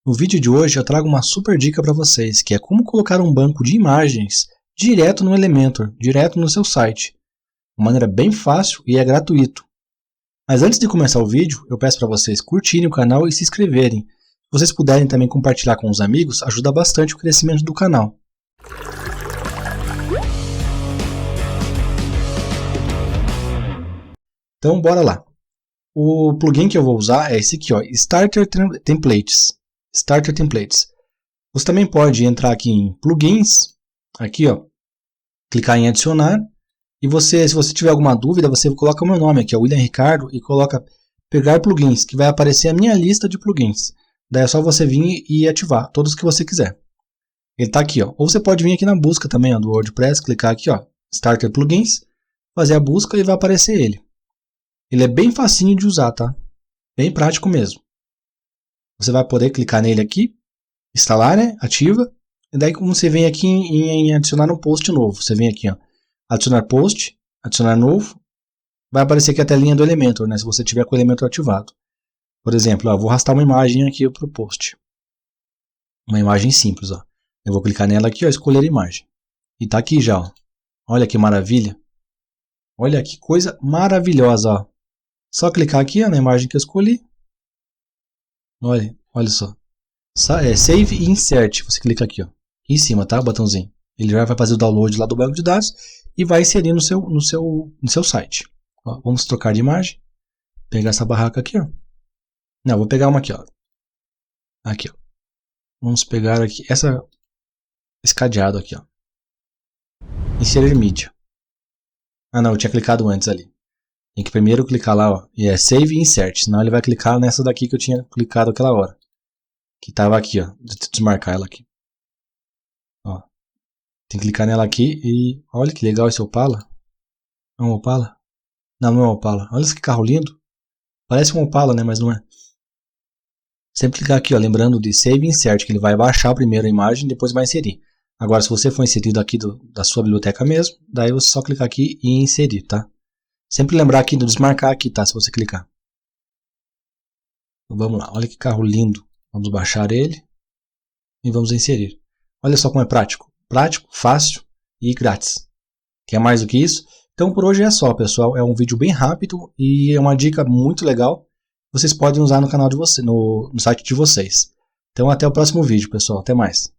No vídeo de hoje eu trago uma super dica para vocês, que é como colocar um banco de imagens direto no Elementor, direto no seu site. De maneira bem fácil e é gratuito. Mas antes de começar o vídeo, eu peço para vocês curtirem o canal e se inscreverem. Se vocês puderem também compartilhar com os amigos, ajuda bastante o crescimento do canal. Então bora lá. O plugin que eu vou usar é esse aqui, ó, Starter Templates. Starter Templates. Você também pode entrar aqui em plugins, aqui ó, clicar em adicionar e se você tiver alguma dúvida, você coloca o meu nome aqui, é William Ricardo, e coloca pegar plugins, que vai aparecer a minha lista de plugins. Daí é só você vir e ativar todos que você quiser. Ele está aqui, ó. Ou você pode vir aqui na busca também, ó, do WordPress, clicar aqui, ó, Starter Plugins, fazer a busca e vai aparecer ele. Ele é bem facinho de usar, tá? Bem prático mesmo. Você vai poder clicar nele aqui, instalar, né? Ativa. E daí como você vem aqui em adicionar um post novo. Você vem aqui, ó, adicionar post, adicionar novo. Vai aparecer aqui a telinha do Elementor, né? Se você tiver com o Elementor ativado. Por exemplo, ó, vou arrastar uma imagem aqui para o post. Uma imagem simples, ó. Eu vou clicar nela aqui, ó, escolher a imagem. E tá aqui já, ó. Olha que maravilha. Olha que coisa maravilhosa, ó. Só clicar aqui, ó, na imagem que eu escolhi. Olha só. Save e Insert. Você clica aqui, ó, em cima, tá? O botãozinho. Ele já vai fazer o download lá do banco de dados e vai inserir no seu site. Ó, vamos trocar de imagem. Pegar essa barraca aqui, ó. Não, vou pegar uma aqui, ó. Aqui, ó. Vamos pegar aqui esse cadeado aqui, ó. Inserir mídia. Ah, não, eu tinha clicado antes ali. Tem que primeiro clicar lá, ó, e é Save e Insert, senão ele vai clicar nessa daqui que eu tinha clicado aquela hora. Que estava aqui, ó, desmarcar ela aqui. Ó, tem que clicar nela aqui e olha que legal esse Opala. É um Opala? Não, não é um Opala. Olha esse carro lindo. Parece um Opala, né, mas não é. Sempre clicar aqui, ó, lembrando de Save e Insert, que ele vai baixar primeiro a imagem e depois vai inserir. Agora, se você for inserido aqui da sua biblioteca mesmo, daí você só clicar aqui e inserir, tá? Sempre lembrar aqui do desmarcar aqui, tá? Se você clicar. Então, vamos lá. Olha que carro lindo. Vamos baixar ele. E vamos inserir. Olha só como é prático. Prático, fácil e grátis. Quer mais do que isso? Então por hoje é só, pessoal. É um vídeo bem rápido e é uma dica muito legal. Vocês podem usar no canal de vocês, no site de vocês. Então até o próximo vídeo, pessoal. Até mais.